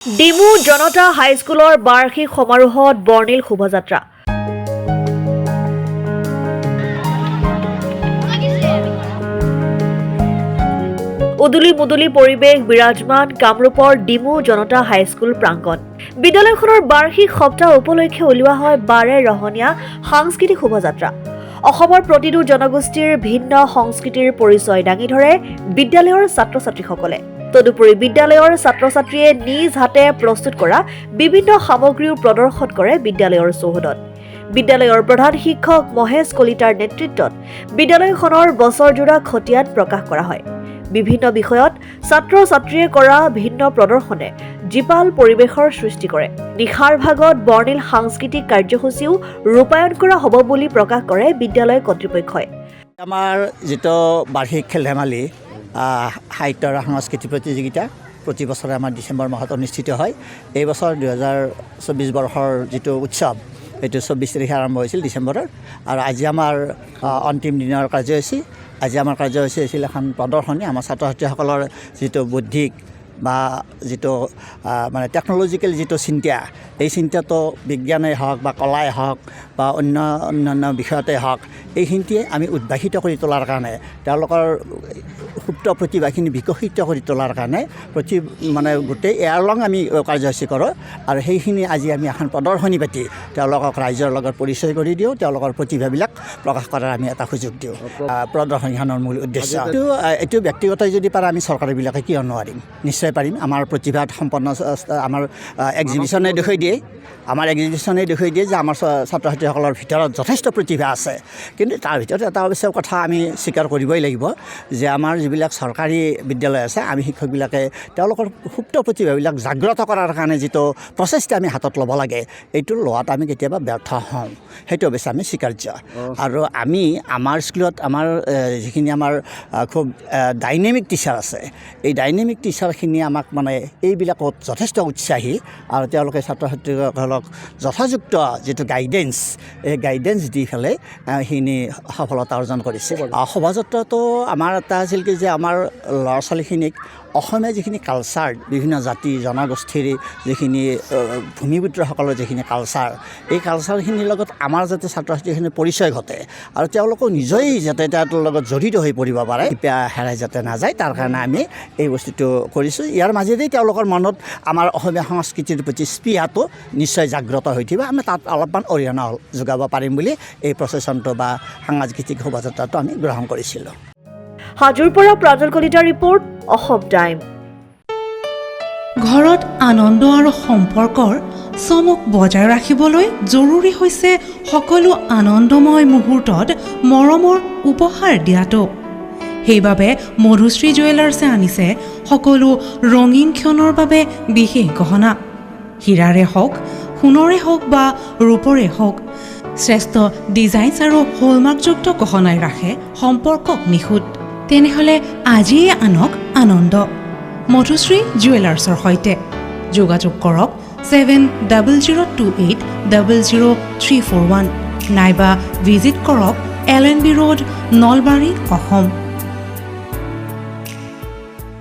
DEMU জনতা হাইস্কুলৰ বাৰ্ষিক সমাৰোহত বৰ্ণিল শোভাযাত্ৰা। উদুলি মুদুলি পৰিৱেশ বিৰাজমান কামৰূপৰ ডিমু জনতা হাইস্কুল প্ৰাংগণ। বিদ্যালয়খনৰ বাৰ্ষিক সপ্তাহ উপলক্ষে উলিওৱা হয় বাৰে ৰহণীয়া সাংস্কৃতিক শোভাযাত্ৰা। অসমৰ প্ৰতিটো জনগোষ্ঠীৰ ভিন্ন সংস্কৃতিৰ পৰিচয় দাঙি ধৰে বিদ্যালয়ৰ ছাত্ৰ ছাত্ৰীসকলে। তদুপৰি বিদ্যালয়ৰ ছাত্ৰ ছাত্ৰীয়ে নিজ হাতে প্ৰস্তুত কৰা বিভিন্ন সামগ্ৰীও প্ৰদৰ্শন কৰে বিদ্যালয়ৰ চৌহদত। বিদ্যালয়ৰ প্ৰধান শিক্ষক মহেশ কলিতাৰ নেতৃত্বত বিদ্যালয়খনৰ বছৰজোৰা খতিয়ান প্ৰকাশ কৰা হয়। বিভিন্ন বিষয়ত ছাত্ৰ ছাত্ৰীয়ে কৰা ভিন্ন প্ৰদৰ্শনে জীপাল পৰিৱেশৰ সৃষ্টি কৰে। নিশাৰ ভাগত বৰ্ণিল সাংস্কৃতিক কাৰ্যসূচীও ৰূপায়ণ কৰা হ'ব বুলি প্ৰকাশ কৰে বিদ্যালয় কৰ্তৃপক্ষই। আমাৰ যিটো বাৰ্ষিক খেল ধেমালি সাহিত্য আৰু সাংস্কৃতিক প্ৰতিযোগিতা প্ৰতি বছৰে আমাৰ ডিচেম্বৰ মাহত অনুষ্ঠিত হয়। এই বছৰ 2024 বৰ্ষৰ যিটো উৎসৱ এইটো 24 তাৰিখে আৰম্ভ হৈছিল ডিচেম্বৰৰ, আৰু আজি আমাৰ অন্তিম দিনৰ কাৰ্যসূচী। আজি আমাৰ কাৰ্যসূচী হৈছিল এখন প্ৰদৰ্শনী। আমাৰ ছাত্ৰ ছাত্ৰীসকলৰ যিটো বৌদ্ধিক বা যিটো মানে টেকন'লজিকেল যিটো চিন্তা, এই চিন্তাটো বিজ্ঞানেই হওক বা কলাই হওক বা অন্যান্য বিষয়তে হওক, এইখিনিয়ে আমি উদ্ভাসিত কৰি তোলাৰ কাৰণে, তেওঁলোকৰ সুপ্ত প্ৰতিভাখিনি বিকশিত কৰি তোলাৰ কাৰণে গোটেই এয়াৰলং আমি কাৰ্যসূচী কৰোঁ। আৰু সেইখিনি আজি আমি এখন প্ৰদৰ্শনী পাতি তেওঁলোকক ৰাইজৰ লগত পৰিচয় কৰি দিওঁ, তেওঁলোকৰ প্ৰতিভাবিলাক প্ৰকাশ কৰাৰ আমি এটা সুযোগ দিওঁ। প্ৰদৰ্শনীখনৰ মূল উদ্দেশ্য এইটো ব্যক্তিগত যদি পাৰে আমি চৰকাৰীবিলাকে কিয় নোৱাৰিম, নিশ্চয় পাৰিম। আমাৰ প্ৰতিভাত সম্পন্ন আমাৰ এক্সিবিশ্যনে দেখুৱাই দিয়ে যে আমাৰ ছাত্ৰ ছাত্ৰীসকলৰ ভিতৰত যথেষ্ট প্ৰতিভা আছে। কিন্তু তাৰ ভিতৰত এটা অৱশ্যে কথা আমি স্বীকাৰ কৰিবই লাগিব যে আমাৰ যিবিলাক চৰকাৰী বিদ্যালয় আছে, আমি শিক্ষকবিলাকে তেওঁলোকৰ সুপ্ত প্ৰতিভাবিলাক জাগ্ৰত কৰাৰ কাৰণে যিটো প্ৰচেষ্টা আমি হাতত ল'ব লাগে, এইটো লোৱাত আমি কেতিয়াবা ব্যৰ্থ হওঁ, সেইটো অৱশ্যে আমি স্বীকাৰ্য। আৰু আমি আমাৰ স্কুলত আমাৰ যিখিনি আমাৰ খুব ডাইনেমিক টিচাৰ আছে, এই ডাইনেমিক টিচাৰখিনি আমাক এইবিলাকত যথেষ্ট উৎসাহী, আৰু তেওঁলোকে ছাত্ৰ ছাত্ৰীসকলক যথাযুক্ত যিটো গাইডেঞ্চ, এই গাইডেঞ্চ দি পেলাই সেইখিনি সফলতা অৰ্জন কৰিছে। শোভাযাত্ৰাটো আমাৰ এটা আছিল কি যে আমাৰ ল'ৰা ছোৱালীখিনিক অসমীয়া যিখিনি কালচাৰ, বিভিন্ন জাতি জনগোষ্ঠীৰ যিখিনি ভূমিপুত্ৰসকলৰ যিখিনি কালচাৰ, এই কালচাৰখিনিৰ লগত আমাৰ যাতে ছাত্ৰ ছাত্ৰীখিনিৰ পৰিচয় ঘটে আৰু তেওঁলোকো নিজেই যাতে তাৰ লগত জড়িত হৈ পৰিব পাৰে, হেৰাই যাতে নাযায়, তাৰ কাৰণে আমি এই বস্তুটো কৰিছোঁ। ইয়াৰ মাজেদি তেওঁলোকৰ মনত আমাৰ অসমীয়া সংস্কৃতিৰ প্ৰতি স্পৃহাটো নিশ্চয় জাগ্ৰত হৈ থাকিব। আমি তাত অলপমান অৰিহণা যোগাব পাৰিম বুলি এই প্ৰচেচনটো বা সাংস্কৃতিক শোভাযাত্ৰাটো আমি গ্ৰহণ কৰিছিলোঁ। হাজোৰ পৰা প্ৰাঞ্জল কলিতাৰ ৰিপৰ্ট, অসম টাইম। ঘৰত আনন্দ আৰু সম্পৰ্কৰ চমক বজাই ৰাখিবলৈ জৰুৰী হৈছে সকলো আনন্দময় মুহূৰ্তত মৰমৰ উপহাৰ দিয়াটো। সেইবাবে মধুশ্ৰী জুৱেলাৰ্ছে আনিছে সকলো ৰঙীন ক্ষণৰ বাবে বিশেষ গহনা। হীৰাৰে হওক, সোণৰে হওক বা ৰূপৰে হওক, শ্ৰেষ্ঠ ডিজাইনছ আৰু হলমাৰ্কযুক্ত গহনাই ৰাখে সম্পৰ্কক নিখুঁত। তেনেহ'লে আজিয়ে আনক আনন্দ মধুশ্ৰী জুৱেলাৰ্ছৰ সৈতে। যোগাযোগ কৰক 7002800341 নাইবা ভিজিট কৰক LNB ৰোড, নলবাৰী, অসম।